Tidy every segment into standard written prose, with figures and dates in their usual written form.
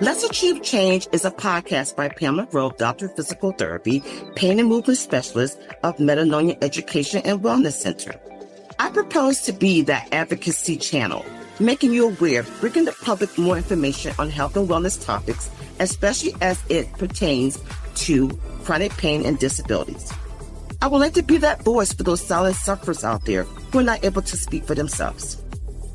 Let's Achieve Change is a podcast by Pamela Grove, Doctor of Physical Therapy, Pain and Movement Specialist of Metanoia Education and Wellness Center. I propose to be that advocacy channel, making you aware, bringing the public more information on health and wellness topics, especially as it pertains to chronic pain and disabilities. I would like to be that voice for those silent sufferers out there who are not able to speak for themselves.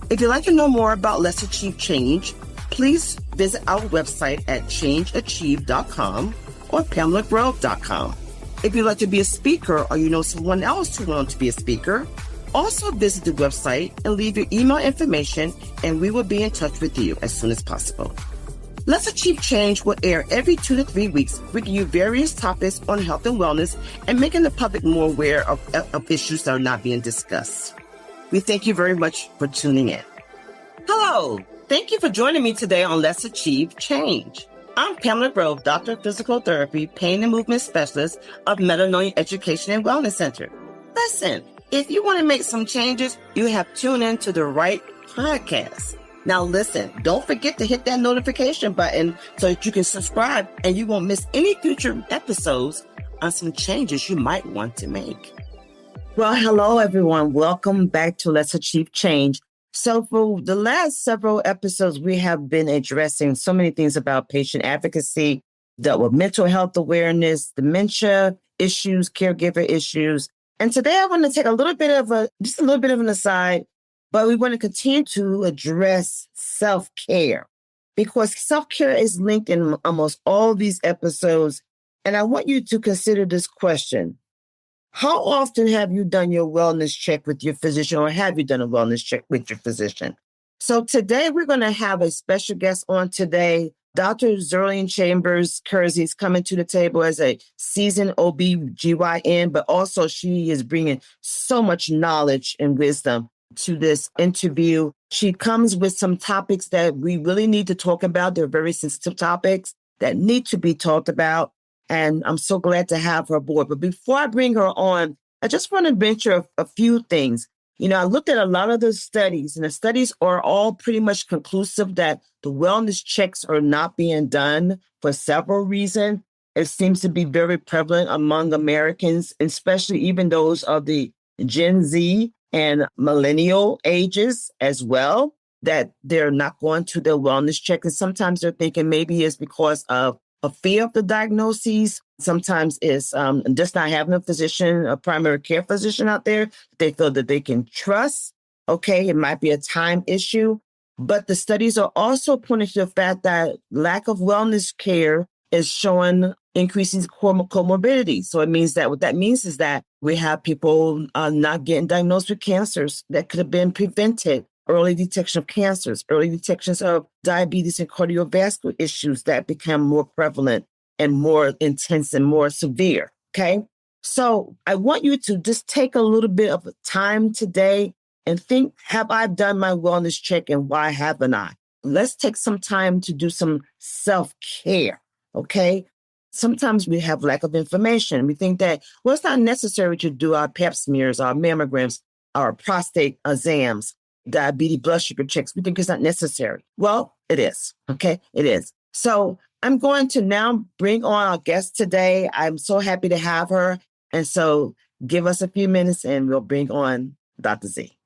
If you'd like to know more about Let's Achieve Change, please visit our website at changeachieve.com or pamelagrove.com. If you'd like to be a speaker or you know someone else who wants to be a speaker, also visit the website and leave your email information and we will be in touch with you as soon as possible. Let's Achieve Change will air every 2 to 3 weeks, bringing you various topics on health and wellness and making the public more aware of issues that are not being discussed. We thank you very much for tuning in. Hello. Thank you for joining me today on Let's Achieve Change. I'm Pamela Grove, Doctor of Physical Therapy, Pain and Movement Specialist of Metanoia Education and Wellness Center. Listen, if you want to make some changes, you have tuned into the right podcast. Now listen, don't forget to hit that notification button so that you can subscribe and you won't miss any future episodes on some changes you might want to make. Well, hello, everyone. Welcome back to Let's Achieve Change. So for the last several episodes, we have been addressing so many things about patient advocacy, dealt with mental health awareness, dementia issues, caregiver issues. And today I want to take a little bit of an aside, but we want to continue to address self-care because self-care is linked in almost all these episodes. And I want you to consider this question. How often have you done your wellness check with your physician or have you done a wellness check with your physician? So today we're going to have a special guest on today. Dr. Zerline Chambers Kersey is coming to the table as a seasoned OBGYN, but also she is bringing so much knowledge and wisdom to this interview. She comes with some topics that we really need to talk about. They're very sensitive topics that need to be talked about. And I'm so glad to have her aboard. But before I bring her on, I just want to venture a few things. You know, I looked at a lot of the studies, and the studies are all pretty much conclusive that the wellness checks are not being done for several reasons. It seems to be very prevalent among Americans, especially even those of the Gen Z and millennial ages as well, that they're not going to their wellness check. And sometimes they're thinking maybe it's because of a fear of the diagnoses. Sometimes it's just not having a physician, a primary care physician out there they feel that they can trust. Okay, it might be a time issue, but the studies are also pointing to the fact that lack of wellness care is showing increasing comorbidity. So it means that what that means is that we have people not getting diagnosed with cancers that could have been prevented. Early detection of cancers, early detections of diabetes and cardiovascular issues that become more prevalent and more intense and more severe, okay? So I want you to just take a little bit of time today and think, have I done my wellness check and why haven't I? Let's take some time to do some self-care, okay? Sometimes we have lack of information. We think that, well, it's not necessary to do our pap smears, our mammograms, our prostate exams, diabetes blood sugar checks. We think it's not necessary. Well, it is. Okay, it is. So I'm going to now bring on our guest today. I'm so happy to have her. And so give us a few minutes and we'll bring on Dr. Z.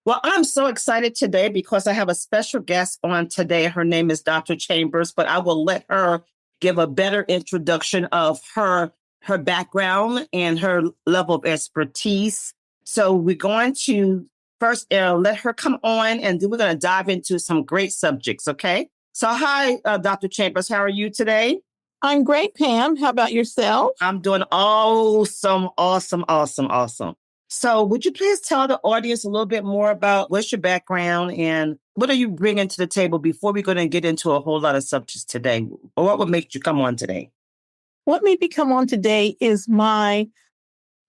Well, I'm so excited today because I have a special guest on today. Her name is Dr. Chambers, but I will let her give a better introduction of her background and her level of expertise. So we're going to first, let her come on, and then we're going to dive into some great subjects, okay? So hi, Dr. Chambers. How are you today? I'm great, Pam. How about yourself? I'm doing awesome. So would you please tell the audience a little bit more about what's your background and what are you bringing to the table before we're going to get into a whole lot of subjects today? Or what would make you come on today? What made me come on today is my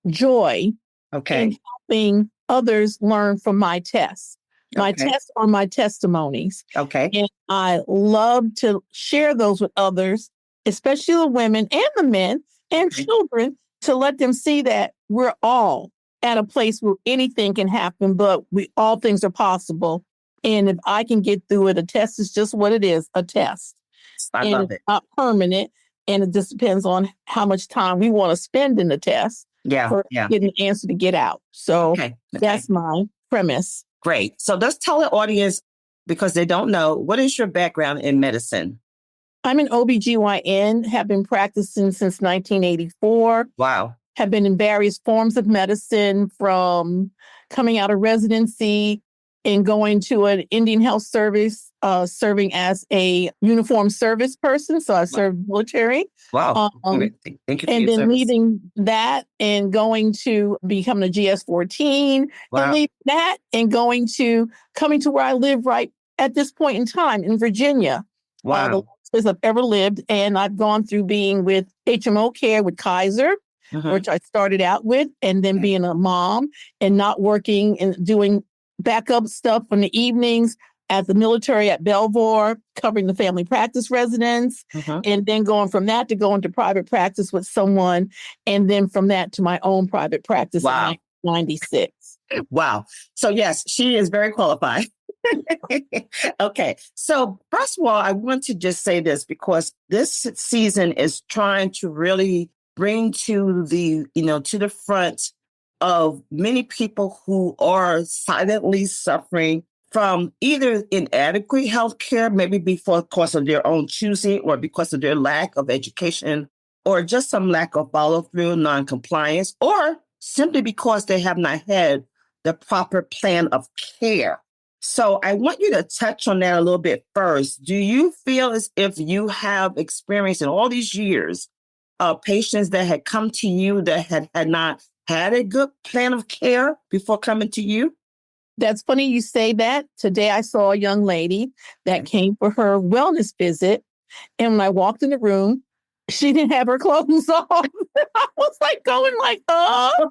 joy in helping others learn from my tests. My tests are my testimonies. Okay. And I love to share those with others, especially the women and the men and children, to let them see that we're all at a place where anything can happen, but all things are possible. And if I can get through it, a test is just what it is, a test. I and love it's it. not permanent. And it just depends on how much time we want to spend in the test Yeah, for yeah. getting the answer to get out. So Okay, okay. that's my premise. Great. So let's tell the audience, because they don't know, what is your background in medicine? I'm an OBGYN, have been practicing since 1984. Wow. Have been in various forms of medicine, from coming out of residency and going to an Indian Health Service, serving as a uniformed service person. So I served military. Wow. Um, Thank you for and your then service. leaving that and going to becoming a GS-14 and Wow. leaving that and coming to where I live right at this point in time in Virginia. The Wow. longest place I've ever lived. And I've gone through being with HMO care with Kaiser, which I started out with, and then being a mom and not working and doing backup stuff in the evenings at the military at Belvoir, covering the family practice residents, and then going from that to go into private practice with someone, and then from that to my own private practice in 1996. Wow. So yes, she is very qualified. Okay. So first of all, I want to just say this, because this season is trying to really bring to the front of many people who are silently suffering from either inadequate health care, maybe because of their own choosing or because of their lack of education, or just some lack of follow through, non-compliance, or simply because they have not had the proper plan of care. So I want you to touch on that a little bit first. Do you feel as if you have experienced in all these years patients that had come to you that had not had a good plan of care before coming to you? That's funny you say that. Today I saw a young lady that came for her wellness visit. And when I walked in the room, she didn't have her clothes on. I was like going like, oh.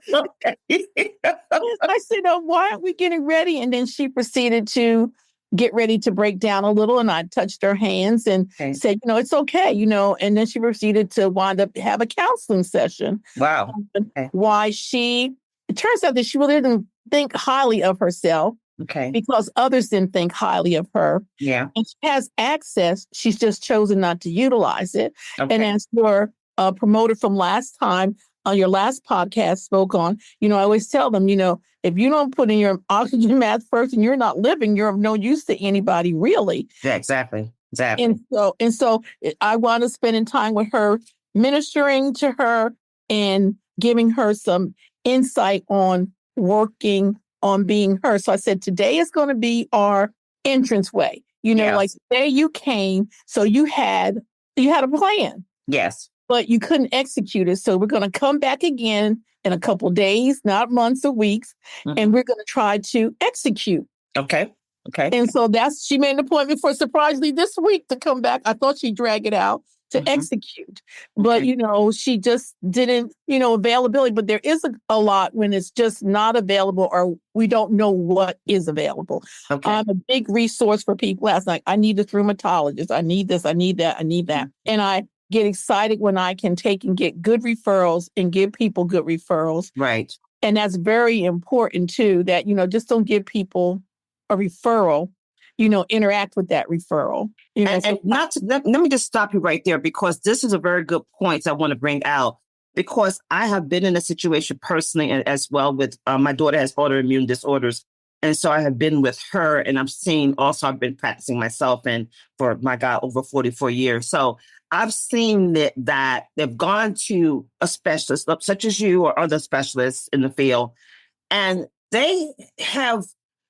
I said, oh, why aren't we getting ready? And then she proceeded to get ready to break down a little. And I touched her hands and said, it's okay, and then she proceeded to wind up have a counseling session. Wow. It turns out that she really didn't think highly of herself. Okay. Because others didn't think highly of her. Yeah. And she has access. She's just chosen not to utilize it. Okay. And as your promoter from last time on your last podcast spoke on, I always tell them, if you don't put in your oxygen mask first and you're not living, you're of no use to anybody, really. Yeah, exactly. Exactly. And so I wound up spending time with her, ministering to her and giving her some insight on working on being her. So I said, today is going to be our entranceway. Like today you came, so you had a plan. Yes. But you couldn't execute it. So we're going to come back again in a couple of days, not months or weeks, and we're going to try to execute. Okay. Okay. And so she made an appointment for surprisingly this week to come back. I thought she'd drag it out to execute. But, she just didn't, availability. But there is a lot when it's just not available or we don't know what is available. Okay. I'm a big resource for people. Last night, I need this rheumatologist. I need this. I need that. I need that. And I get excited when I can take and get good referrals and give people good referrals. Right. And that's very important, too, that, just don't give people a referral, interact with that referral. Let me just stop you right there, because this is a very good point I want to bring out, because I have been in a situation personally as well with my daughter has autoimmune disorders. And so I have been with her, and I've been practicing myself and for over 44 years. So I've seen that they've gone to a specialist such as you or other specialists in the field, and they have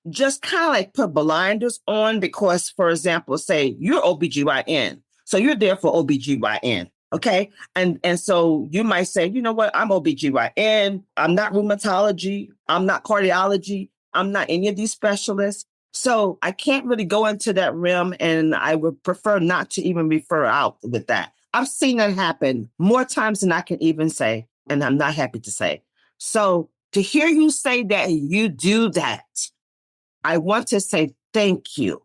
just kind of like put blinders on because, for example, say you're OBGYN. So you're there for OBGYN. Okay. And so you might say, you know what, I'm OBGYN. I'm not rheumatology. I'm not cardiology. I'm not any of these specialists. So I can't really go into that realm, and I would prefer not to even refer out with that. I've seen that happen more times than I can even say, and I'm not happy to say. So to hear you say that you do that, I want to say thank you.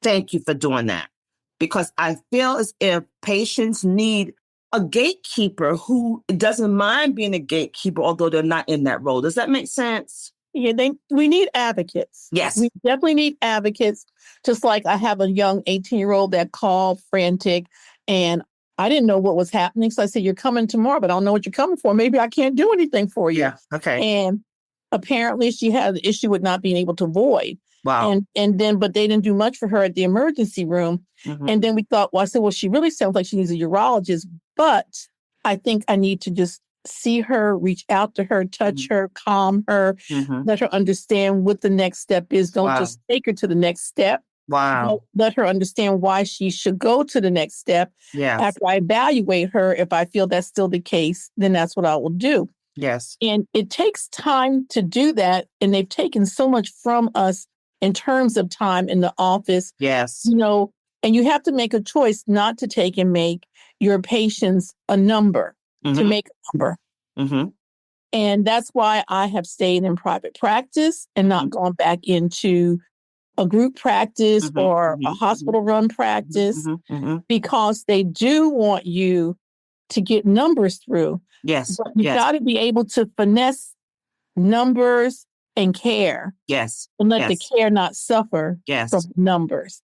Thank you for doing that, because I feel as if patients need a gatekeeper who doesn't mind being a gatekeeper, although they're not in that role. Does that make sense? Yeah, we need advocates. Yes. We definitely need advocates. Just like I have a young 18-year-old that called frantic, and I didn't know what was happening. So I said, "You're coming tomorrow, but I don't know what you're coming for. Maybe I can't do anything for you." Yeah. Okay. And apparently she had an issue with not being able to void. Wow. But they didn't do much for her at the emergency room. Mhm. And then we thought, well, I said, well, she really sounds like she needs a urologist, but I think I need to just see her, reach out to her, touch her, calm her, Mhm. let her understand what the next step is. Don't Wow. just take her to the next step. Wow. Let her understand why she should go to the next step. Yes. After I evaluate her, if I feel that's still the case, then that's what I will do. Yes. And it takes time to do that. And they've taken so much from us in terms of time in the office, Yes. and you have to make a choice not to take and make your patients a number, to make a number. Mm-hmm. And that's why I have stayed in private practice and not gone back into a group practice or a hospital run practice, because they do want you to get numbers through. Yes. But you got to be able to finesse numbers and care. Yes. And let the care not suffer Yes. from numbers.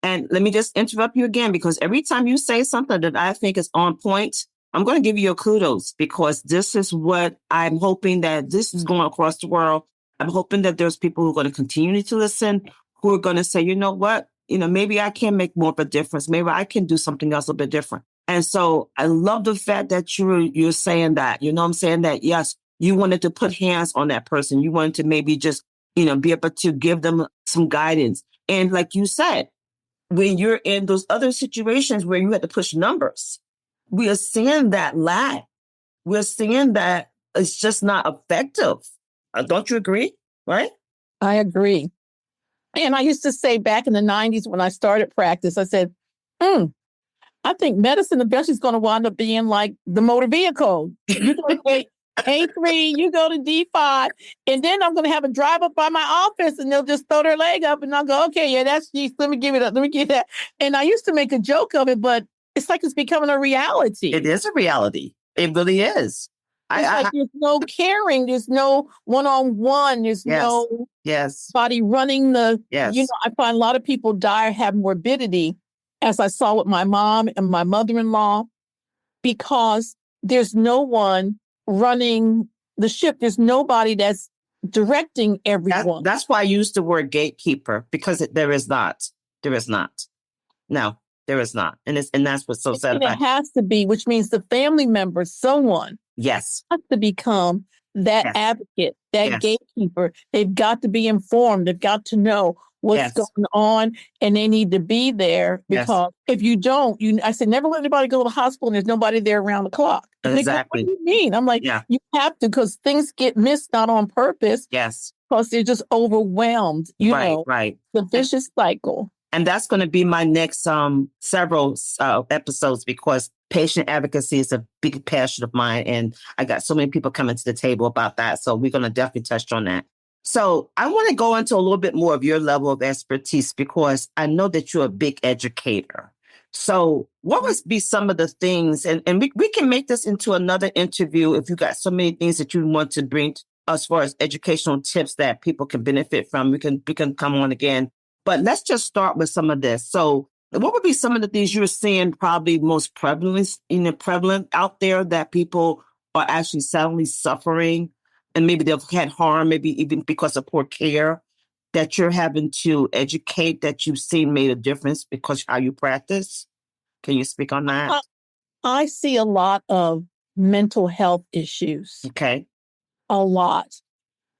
And let me just interrupt you again, because every time you say something that I think is on point, I'm going to give you your kudos, because this is what I'm hoping that this is going across the world. I'm hoping that there's people who are going to continue to listen, who are going to say, you know what, maybe I can make more of a difference. Maybe I can do something else a bit different. And so I love the fact that you're saying that, I'm saying that, yes, you wanted to put hands on that person. You wanted to maybe just, be able to give them some guidance. And like you said, when you're in those other situations where you had to push numbers, we are seeing that lag. We're seeing that it's just not effective. Don't you agree? Right? I agree. And I used to say back in the 90s when I started practice, I said, I think medicine eventually is going to wind up being like the motor vehicle. You go to A3, you go to D5, and then I'm going to have a drive up by my office and they'll just throw their leg up and I'll go, okay, yeah, that's G. Let me give it up. Let me get that. And I used to make a joke of it, but it's like it's becoming a reality. It is a reality. It really is. There's no caring. There's no one-on-one. There's no body running the, I find a lot of people die or have morbidity, as I saw with my mom and my mother-in-law, because there's no one running the ship. There's nobody that's directing everyone. That's why I use the word gatekeeper, because there is not. There is not. No, there is not. And that's what's so sad about it. It has to be, which means the family member, someone has to become that advocate, that gatekeeper. They've got to be informed. They've got to know what's going on, and they need to be there, because if you don't, I said, never let anybody go to the hospital and there's nobody there around the clock. Exactly. What do you mean? I'm like, you have to, because things get missed, not on purpose. Yes. Because they're just overwhelmed, Right. The vicious cycle. And that's going to be my next several episodes, because patient advocacy is a big passion of mine. And I got so many people coming to the table about that. So we're going to definitely touch on that. So I want to go into a little bit more of your level of expertise, because I know that you're a big educator. So what would be some of the things, and we can make this into another interview if you got so many things that you want to bring as far as educational tips that people can benefit from. We can come on again. But let's just start with some of this. So what would be some of the things you're seeing probably most prevalent out there that people are actually suddenly suffering, and maybe they've had harm, maybe even because of poor care, that you're having to educate, that you've seen made a difference because how you practice? Can you speak on that? I see a lot of mental health issues. Okay. A lot.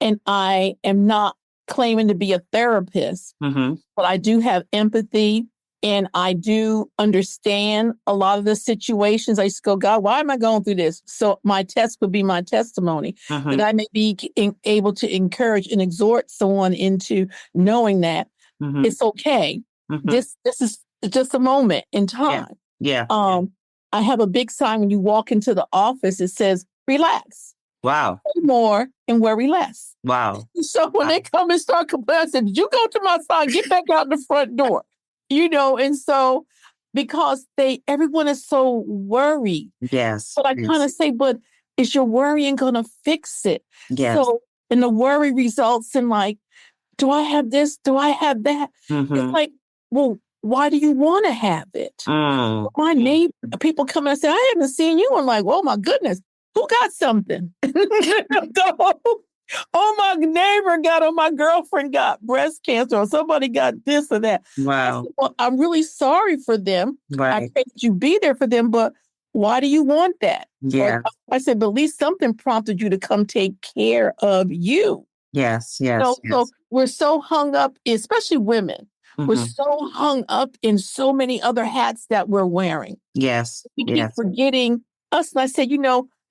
And I am not claiming to be a therapist, but I do have empathy, and I do understand a lot of the situations. I used to go, God, why am I going through this? So my test would be my testimony, that I may be able to encourage and exhort someone into knowing that it's okay. This is just a moment in time. Yeah. I have a big sign when you walk into the office. It says, relax. Wow. Pay more and worry less. Wow. So when they come and start complaining, I said, did you go to my sign? Get back out the front door. And so because everyone is so worried. Yes. But I kind of say, but is your worrying going to fix it? Yes. So and the worry results in like, do I have this? Do I have that? It's like, well, why do you want to have it? My neighbor, people come and say, I haven't seen you. I'm like, oh my goodness, who got something? Oh, my neighbor got, or my girlfriend got breast cancer, or somebody got this or that. Wow. Said, well, I'm really sorry for them. Right. I pray that you be there for them, but why do you want that? Yeah. Or I said, but at least something prompted you to come take care of you. Yes. So we're so hung up, especially women. We're so hung up in so many other hats that we're wearing. Yes. We keep forgetting us. And I said,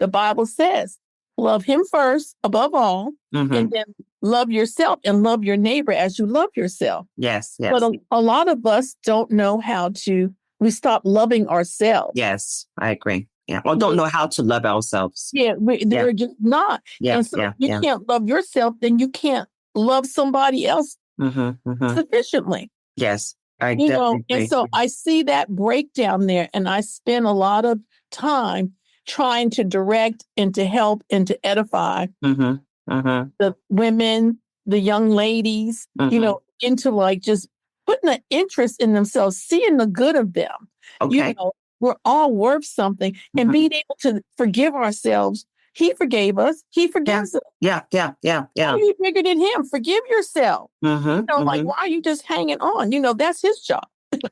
the Bible says, love him first, above all, and then love yourself and love your neighbor as you love yourself. Yes. But a lot of us don't know how to, we stop loving ourselves. Yes, I agree. Yeah. Or don't know how to love ourselves. Yeah, they're just not. Yeah. And so if you can't love yourself, then you can't love somebody else sufficiently. Yes, I definitely and so I see that breakdown there, and I spend a lot of time trying to direct and to help and to edify the women, the young ladies, into like just putting an interest in themselves, seeing the good of them. Okay. We're all worth something, and being able to forgive ourselves. He forgave us. He forgives us. Yeah. Are you bigger than him? Forgive yourself. Like, why are you just hanging on? That's his job.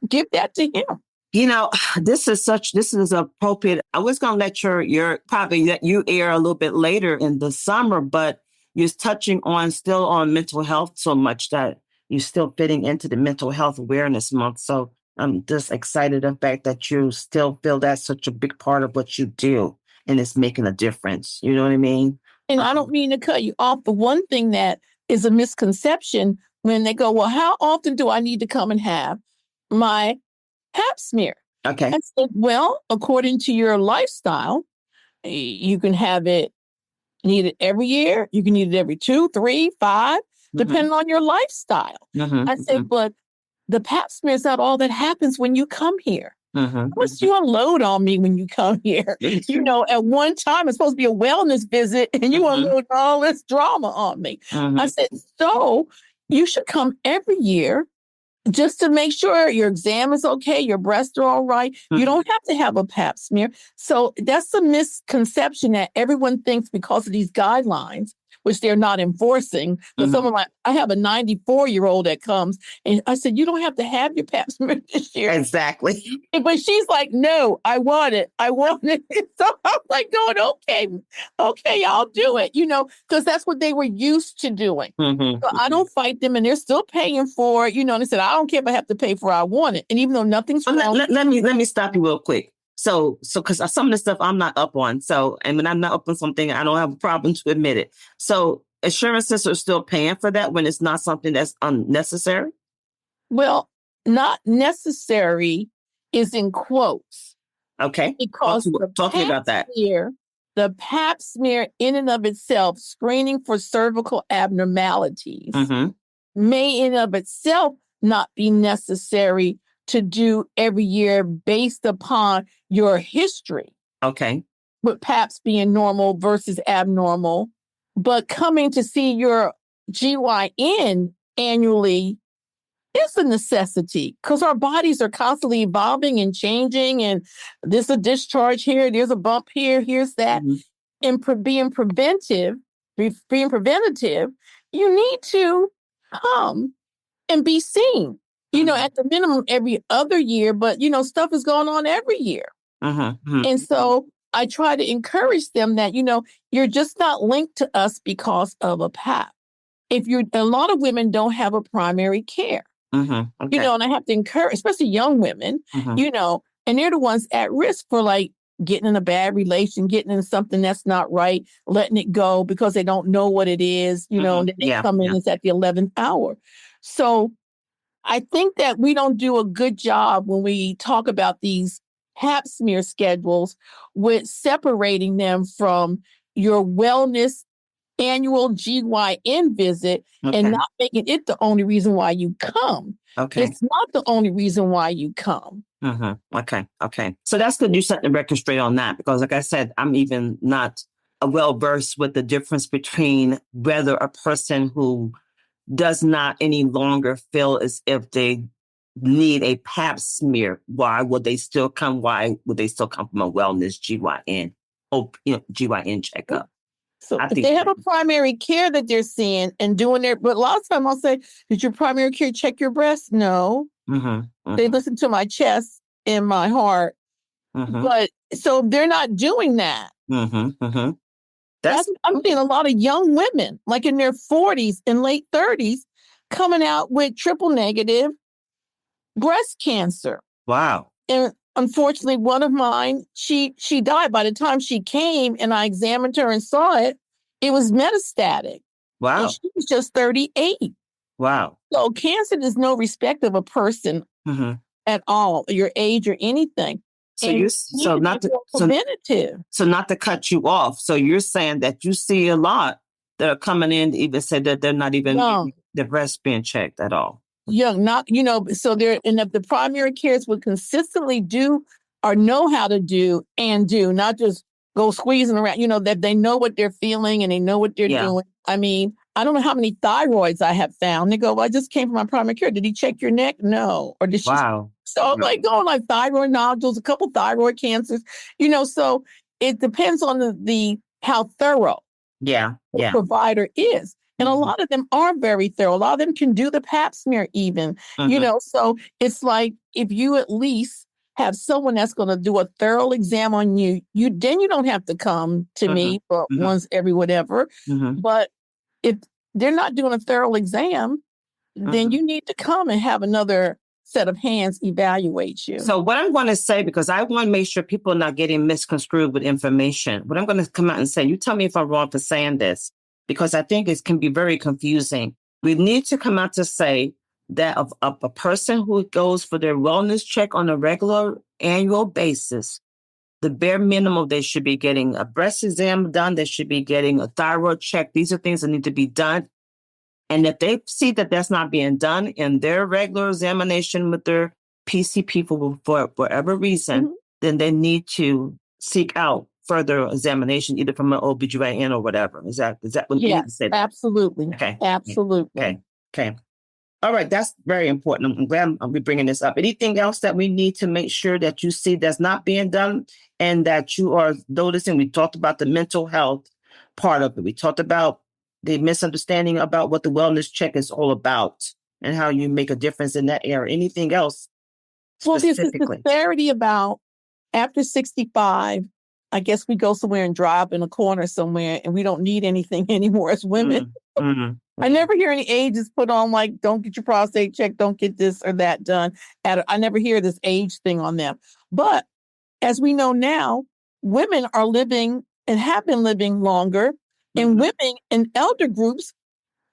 Give that to him. This is appropriate. I was going to let you air a little bit later in the summer, but you're touching still on mental health so much that you're still fitting into the mental health awareness month. So I'm just excited the fact that you still feel that's such a big part of what you do and it's making a difference. You know what I mean? And I don't mean to cut you off, but one thing that is a misconception when they go, well, how often do I need to come and have my pap smear? Okay. I said, well, according to your lifestyle, you can have it needed every year. You can need it every 2, 3, 5, depending on your lifestyle. I said, but the pap smear is not all that happens when you come here. What's you unload on me when you come here? At one time it's supposed to be a wellness visit, and you unload all this drama on me. I said, so you should come every year just to make sure your exam is okay, your breasts are all right. You don't have to have a pap smear. So that's a misconception that everyone thinks because of these guidelines, which they're not enforcing. So someone like, I have a 94-year-old that comes, and I said, you don't have to have your pap smear this year. Exactly. But she's like, no, I want it. So I'm like going, okay, I'll do it, because that's what they were used to doing. So I don't fight them, and they're still paying for it, and they said, I don't care if I have to pay for it, I want it. And even though nothing's wrong. Let me stop you real quick. So, because some of the stuff I'm not up on. So, and when I'm not up on something, I don't have a problem to admit it. So, insurances are still paying for that when it's not something that's unnecessary? Well, not necessary is in quotes. Okay. Because talk to me about that. The pap smear in and of itself, screening for cervical abnormalities, may in and of itself not be necessary to do every year based upon your history. Okay. With PAPs being normal versus abnormal. But coming to see your GYN annually is a necessity because our bodies are constantly evolving and changing. And there's a discharge here, there's a bump here, here's that. And being preventative, you need to come and be seen. At the minimum every other year, but stuff is going on every year. And so I try to encourage them that, you're just not linked to us because of a PAP. A lot of women don't have a primary care, okay. And I have to encourage, especially young women, and they're the ones at risk for like getting in a bad relation, getting in something that's not right, letting it go because they don't know what it is, and then they come in, it's at the 11th hour. So I think that we don't do a good job when we talk about these pap smear schedules with separating them from your wellness annual GYN visit and not making it the only reason why you come. Okay. It's not the only reason why you come. Okay. So that's good. You set the record straight on that because like I said, I'm even not well versed with the difference between whether a person who does not any longer feel as if they need a pap smear, why would they still come? Why would they still come from a wellness GYN, GYN checkup? So if they have a primary care that they're seeing and doing their, but a lot of time I'll say, did your primary care check your breast? No. They listen to my chest and my heart. But so they're not doing that. I'm seeing a lot of young women, like in their 40s and late 30s, coming out with triple negative breast cancer. Wow. And unfortunately, one of mine, she died. By the time she came and I examined her and saw it, it was metastatic. Wow. And she was just 38. Wow. So cancer is no respect of a person at all, your age or anything. So not to cut you off. So you're saying that you see a lot that are coming in to even say that they're not even their breast being checked at all. Young, not, so they're, and if the primary cares would consistently do or know how to do, not just go squeezing around, that they know what they're feeling and they know what they're doing. I mean, I don't know how many thyroids I have found. They go, well, I just came from my primary care. Did he check your neck? No. Or did she? Wow. So I'm like going like thyroid nodules, a couple thyroid cancers, so it depends on the how thorough the provider is. And a lot of them are very thorough. A lot of them can do the pap smear even, so it's like if you at least have someone that's going to do a thorough exam on you, then you don't have to come to me for once every whatever. But if they're not doing a thorough exam, then you need to come and have another set of hands evaluate you. So what I'm going to say, because I want to make sure people are not getting misconstrued with information, what I'm going to come out and say, you tell me if I'm wrong for saying this, because I think it can be very confusing. We need to come out to say that of a person who goes for their wellness check on a regular annual basis, the bare minimum, they should be getting a breast exam done. They should be getting a thyroid check. These are things that need to be done. And if they see that that's not being done in their regular examination with their PCP for whatever reason, then they need to seek out further examination, either from an OBGYN or whatever. Is that what you need to say? Absolutely. Okay. Absolutely. Okay. All right. That's very important. I'm glad I'll be bringing this up. Anything else that we need to make sure that you see that's not being done and that you are noticing? We talked about the mental health part of it. We talked about the misunderstanding about what the wellness check is all about and how you make a difference in that area. Anything else specifically? Well, there's a disparity about after 65, I guess we go somewhere and dry up in a corner somewhere and we don't need anything anymore as women. I never hear any ages put on like, don't get your prostate checked, don't get this or that done. I never hear this age thing on them. But as we know now, women are living and have been living longer, and women in elder groups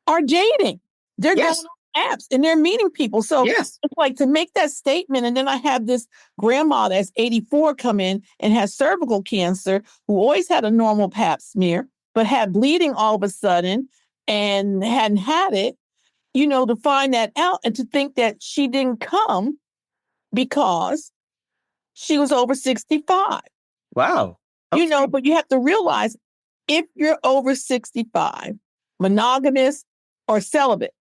are dating. They're going on apps and they're meeting people. So it's like to make that statement. And then I have this grandma that's 84 come in and has cervical cancer, who always had a normal pap smear, but had bleeding all of a sudden and hadn't had it, to find that out and to think that she didn't come because she was over 65. Wow. Okay. But you have to realize if you're over 65, monogamous or celibate,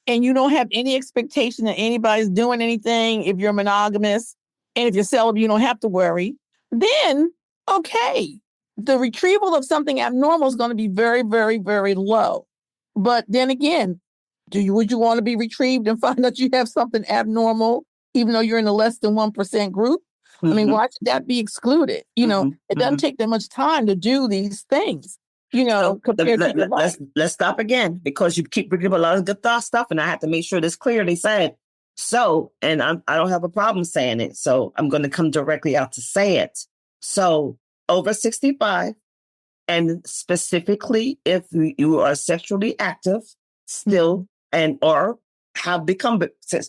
and you don't have any expectation that anybody's doing anything, if you're monogamous, and if you're celibate, you don't have to worry, then, okay, the retrieval of something abnormal is going to be very, very, very low. But then again, would you want to be retrieved and find out you have something abnormal, even though you're in the less than 1% group? I mean, why should that be excluded? It doesn't take that much time to do these things, compared to your life. Let's stop again, because you keep bringing up a lot of good stuff, and I have to make sure this clearly said. So, and I don't have a problem saying it, so I'm going to come directly out to say it. So, over 65, and specifically if you are sexually active still and or have become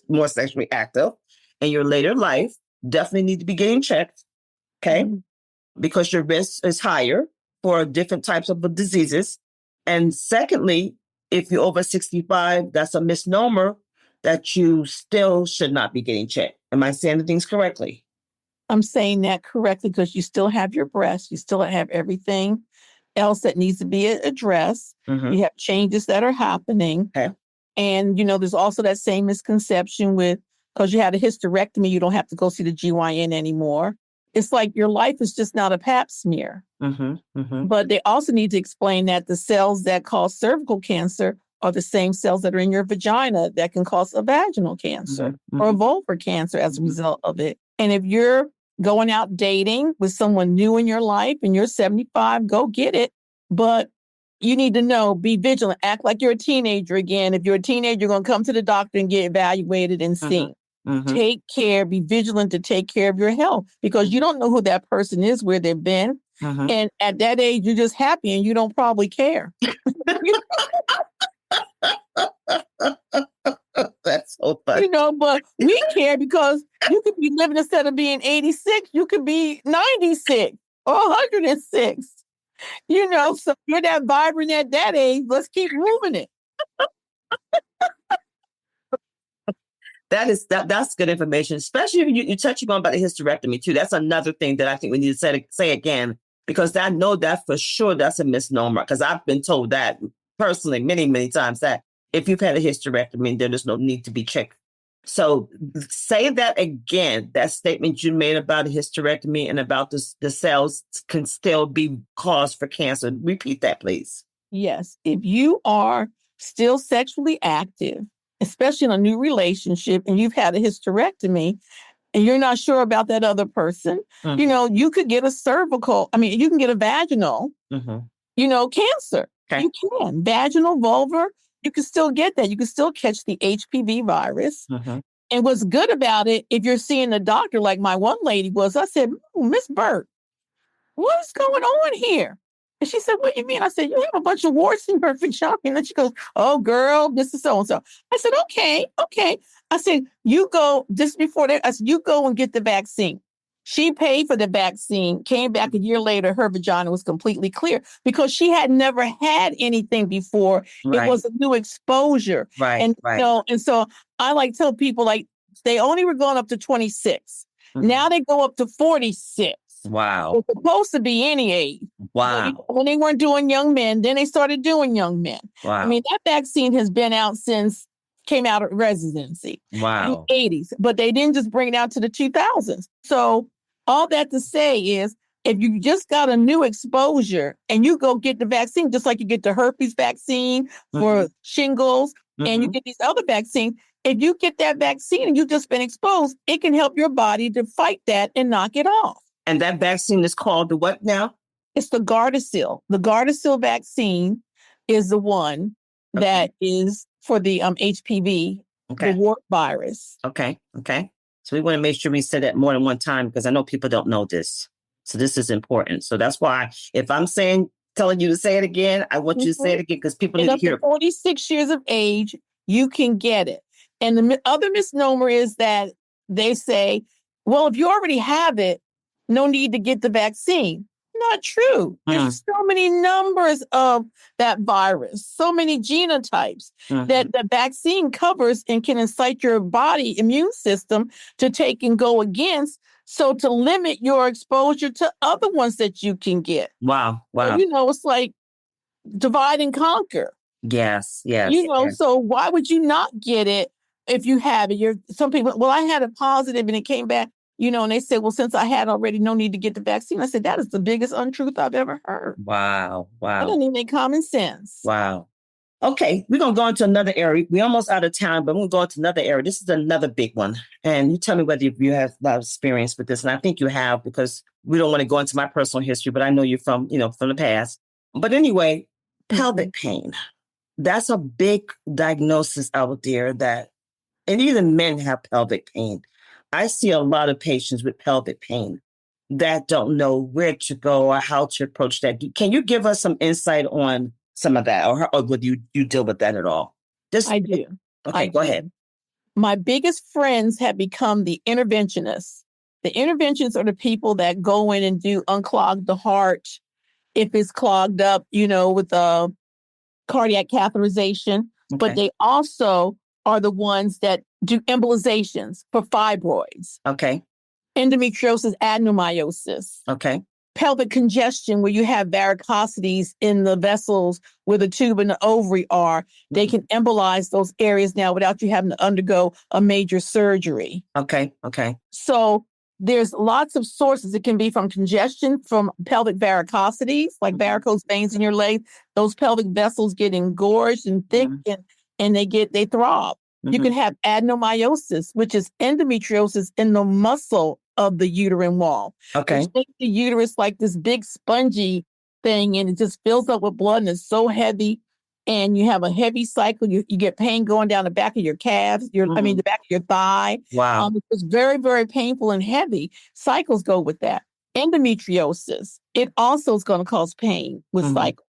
more sexually active in your later life, definitely need to be getting checked, okay? Because your risk is higher for different types of diseases. And secondly, if you're over 65, that's a misnomer that you still should not be getting checked. Am I saying the things correctly? I'm saying that correctly because you still have your breasts, you still have everything else that needs to be addressed. Mm-hmm. You have changes that are happening. Okay. And, there's also that same misconception with, because you had a hysterectomy, you don't have to go see the GYN anymore. It's like your life is just not a pap smear. Mm-hmm. Mm-hmm. But they also need to explain that the cells that cause cervical cancer are the same cells that are in your vagina that can cause a vaginal cancer Mm-hmm. or a vulvar cancer as a result of it. And if you're going out dating with someone new in your life and you're 75, go get it. But you need to know, be vigilant, act like you're a teenager again. If you're a teenager, you're going to come to the doctor and get evaluated and seen. Mm-hmm. Take care, be vigilant to take care of your health because you don't know who that person is, where they've been. Mm-hmm. And at that age, you're just happy and you don't probably care. That's so funny. But we care because you could be living, instead of being 86, you could be 96 or 106. So you're that vibrant at that age. Let's keep moving it. That's good information, especially if you're touching on about the hysterectomy too. That's another thing that I think we need to say again, because I know that for sure that's a misnomer, because I've been told that personally many, many times that if you've had a hysterectomy, then there's no need to be checked. So say that again, that statement you made about a hysterectomy and about the cells can still be cause for cancer. Repeat that, please. Yes. If you are still sexually active, especially in a new relationship, and you've had a hysterectomy and you're not sure about that other person, you could get you can get a vaginal, cancer. Okay. You can. Vaginal, vulvar, you can still get that. You can still catch the HPV virus. And what's good about it, if you're seeing a doctor like my one lady was, I said, Miss Burt, what's going on here? And she said, what do you mean? I said, you have a bunch of warts in your vagina. And then she goes, oh, girl, this is so-and-so. I said, okay. I said, you go, just before that, I said, you go and get the vaccine. She paid for the vaccine, came back a year later, her vagina was completely clear because she had never had anything before. Right. It was a new exposure. Right. And, right. And so I tell people, they only were going up to 26. Mm-hmm. Now they go up to 46. Wow. It's supposed to be any age. Wow. When they weren't doing young men, then they started doing young men. Wow. I mean, that vaccine has been out since came out of residency. Wow. In the 80s, but they didn't just bring it out to the 2000s. So all that to say is, if you just got a new exposure and you go get the vaccine, just like you get the herpes vaccine for shingles, and you get these other vaccines, if you get that vaccine and you've just been exposed, it can help your body to fight that and knock it off. And that vaccine is called the what now? It's the Gardasil. The Gardasil vaccine is the one that is for the HPV, the wart virus. Okay. So we want to make sure we say that more than one time, because I know people don't know this. So this is important. So that's why if I'm telling you to say it again, I want you to say it again, because people need to hear it. 46 years of age, you can get it. And the other misnomer is that they say, well, if you already have it, no need to get the vaccine. Not true. There's so many numbers of that virus, so many genotypes that the vaccine covers and can incite your body immune system to take and go against. So to limit your exposure to other ones that you can get. Wow. So, it's like divide and conquer. Yes. So why would you not get it if you have it? Some people, well, I had a positive and it came back. And they said, well, since I had already, no need to get the vaccine. I said, that is the biggest untruth I've ever heard. Wow. That doesn't even make common sense. Wow. Okay, we're going to go into another area. We're almost out of time, but we're going to go into another area. This is another big one. And you tell me whether you have a lot of experience with this. And I think you have, because we don't want to go into my personal history, but I know you're from the past. But anyway, pelvic pain. That's a big diagnosis out there and even men have pelvic pain. I see a lot of patients with pelvic pain that don't know where to go or how to approach that. Can you give us some insight on some of that, or whether you deal with that at all? I do. Okay, go ahead. My biggest friends have become the interventionists. The interventionists are the people that go in and do unclog the heart if it's clogged up, with cardiac catheterization. Okay. But they also are the ones that do embolizations for fibroids. Okay. Endometriosis, adenomyosis. Okay. pelvic congestion where you have varicosities in the vessels where the tube and the ovary are. They can embolize those areas now without you having to undergo a major surgery. Okay. Okay. So there's lots of sources. It can be from congestion, from pelvic varicosities, like varicose veins in your leg. Those pelvic vessels get engorged and thick and they throb. You can have adenomyosis, which is endometriosis in the muscle of the uterine wall. Okay. Which makes the uterus like this big spongy thing, and it just fills up with blood and it's so heavy. And you have a heavy cycle. You get pain going down the back of your calves, the back of your thigh. Wow. It's very, very painful and heavy. Cycles go with that. Endometriosis, it also is going to cause pain with cycles.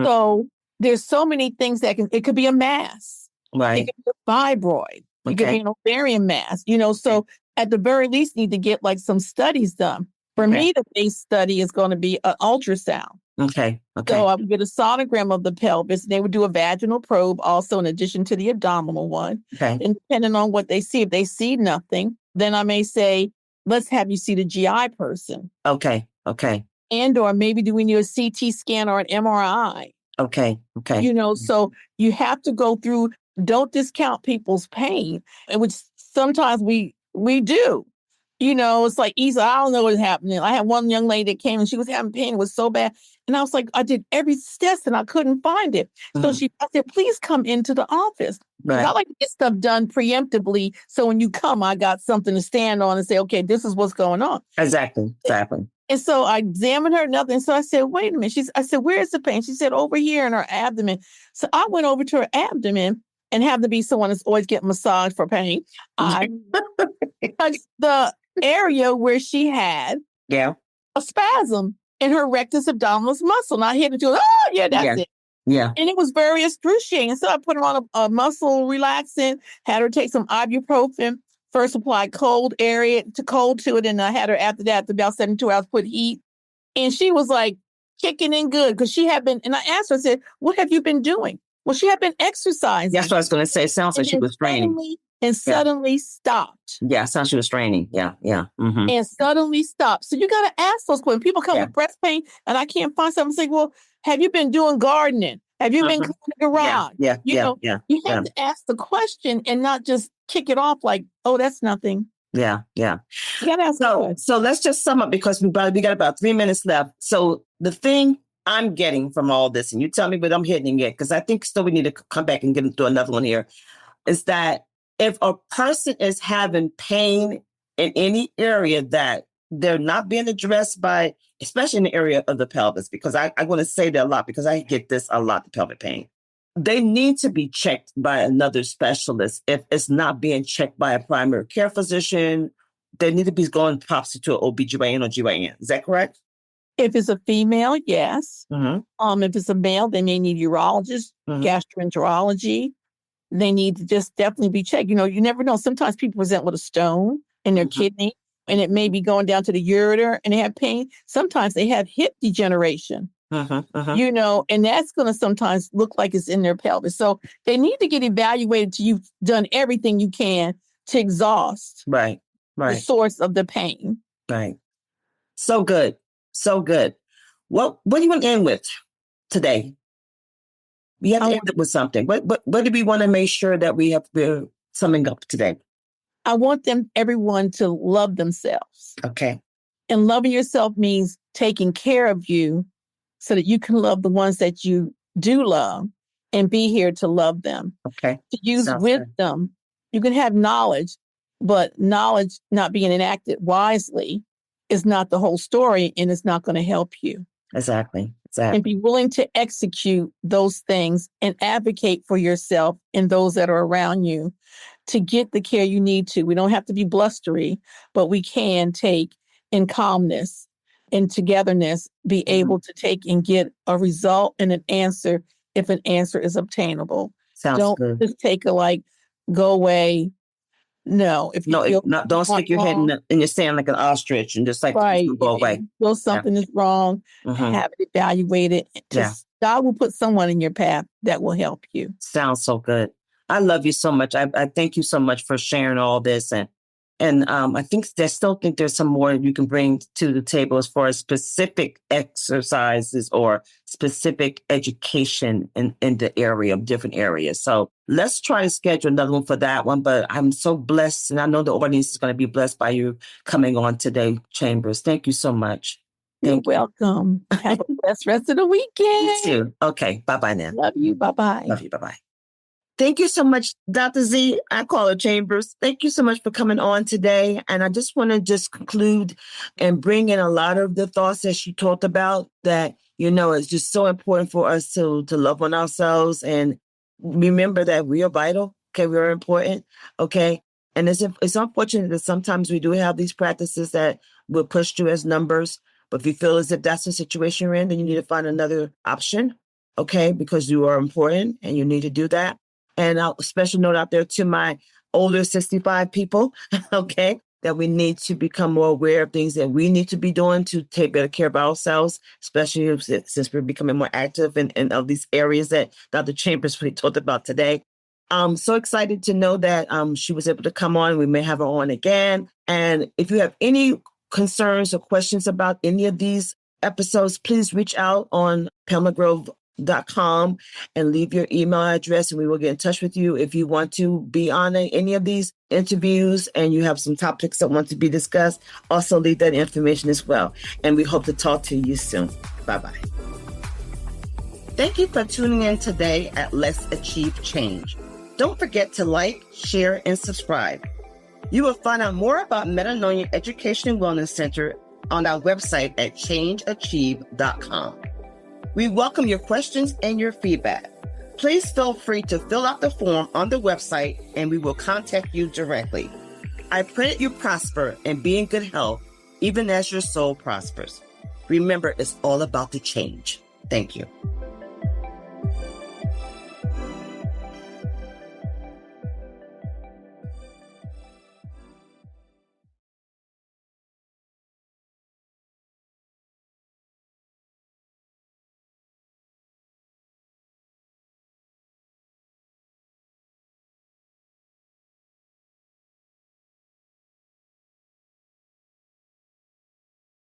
So there's so many things it could be a mass. Right. It could be a fibroid. It could be an ovarian mass, so at the very least need to get like some studies done. For me, the base study is going to be an ultrasound. Okay. So I would get a sonogram of the pelvis. They would do a vaginal probe also in addition to the abdominal one. Okay. And depending on what they see, if they see nothing, then I may say, let's have you see the GI person. Okay. Okay. And or maybe do we need a CT scan or an MRI? Okay. Okay. So you have to go through, don't discount people's pain, which sometimes we do. It's like, Isa, I don't know what's happening. I had one young lady that came and she was having pain. It was so bad. And I was like, I did every test and I couldn't find it. So I said, please come into the office. Right. I like to get stuff done preemptively. So when you come, I got something to stand on and say, okay, this is what's going on. Exactly. And so I examined her, nothing. So I said, wait a minute. I said, where is the pain? She said, over here in her abdomen. So I went over to her abdomen and happened to be someone that's always getting massaged for pain. I touched the area where she had a spasm in her rectus abdominis muscle. And I hit it to her, that's it. Yeah. And it was very excruciating. So I put her on a muscle relaxant, had her take some ibuprofen, first applied cold to it. And I had her after about 72 hours, put heat. And she was like kicking in good because she had been, and I asked her, I said, what have you been doing? Well, she had been exercising. That's what I was going to say. It sounds like she was training. Suddenly stopped. Yeah, it sounds like she was training. Yeah. And suddenly stopped. So you got to ask those questions. People come with breast pain and I can't find something. Say, well, have you been doing gardening? Have you been cleaning the garage? You have to ask the question and not just kick it off like, oh, that's nothing. Yeah. You got to ask the question. So let's just sum up because we got about 3 minutes left. So the thing I'm getting from all this, and you tell me what I'm hitting it, because I think still we need to come back and get into another one here, is that if a person is having pain in any area that they're not being addressed by, especially in the area of the pelvis, because I want to say that a lot because I get this a lot, the pelvic pain. They need to be checked by another specialist. If it's not being checked by a primary care physician, they need to be going possibly to an OBGYN or GYN. Is that correct? If it's a female, yes. If it's a male, they may need urologist, gastroenterology. They need to just definitely be checked. You never know. Sometimes people present with a stone in their kidney, and it may be going down to the ureter, and they have pain. Sometimes they have hip degeneration, and that's going to sometimes look like it's in their pelvis. So they need to get evaluated till you've done everything you can to exhaust the source of the pain. Right. So good. Well, what do you want to end with today? We have to end it with something. What do we want to make sure that we have to summing up today? I want everyone to love themselves. Okay. And loving yourself means taking care of you so that you can love the ones that you do love and be here to love them. Okay. To use wisdom. You can have knowledge, but knowledge not being enacted wisely is not the whole story, and it's not going to help you. Exactly. And be willing to execute those things and advocate for yourself and those that are around you to get the care you need to. We don't have to be blustery, but we can take in calmness and togetherness, be able to take and get a result and an answer if an answer is obtainable. Don't good. Just take go away. No, don't stick your head in your sand like an ostrich and just like go away. Feel something is wrong, have it evaluated. God will put someone in your path that will help you. Sounds so good. I love you so much. I thank you so much for sharing all this. And And I still think there's some more you can bring to the table as far as specific exercises or specific education in the area of different areas. So let's try to schedule another one for that one. But I'm so blessed, and I know the audience is going to be blessed by you coming on today, Chambers. Thank you so much. You're welcome. Have a blessed rest of the weekend. You too. Okay. Bye-bye now. Love you. Bye-bye. Love you. Bye-bye. Thank you so much, Dr. Z. I call her Chambers. Thank you so much for coming on today. And I just want to conclude and bring in a lot of the thoughts that she talked about that, it's just so important for us to love on ourselves and remember that we are vital. Okay. We are important. Okay. And it's unfortunate that sometimes we do have these practices that will push you as numbers. But if you feel as if that's the situation you're in, then you need to find another option. Okay. Because you are important and you need to do that. And a special note out there to my older 65 people, okay, that we need to become more aware of things that we need to be doing to take better care of ourselves, especially since we're becoming more active in of these areas that Dr. Chambers really talked about today. I'm so excited to know that she was able to come on. We may have her on again. And if you have any concerns or questions about any of these episodes, please reach out on PamelaGrove.com and leave your email address, and we will get in touch with you. If you want to be on any of these interviews and you have some topics that want to be discussed, also leave that information as well. And we hope to talk to you soon. Bye-bye. Thank you for tuning in today at Let's Achieve Change. Don't forget to like, share, and subscribe. You will find out more about Metanoia Education and Wellness Center on our website at changeachieve.com. We welcome your questions and your feedback. Please feel free to fill out the form on the website and we will contact you directly. I pray that you prosper and be in good health, even as your soul prospers. Remember, it's all about the change. Thank you.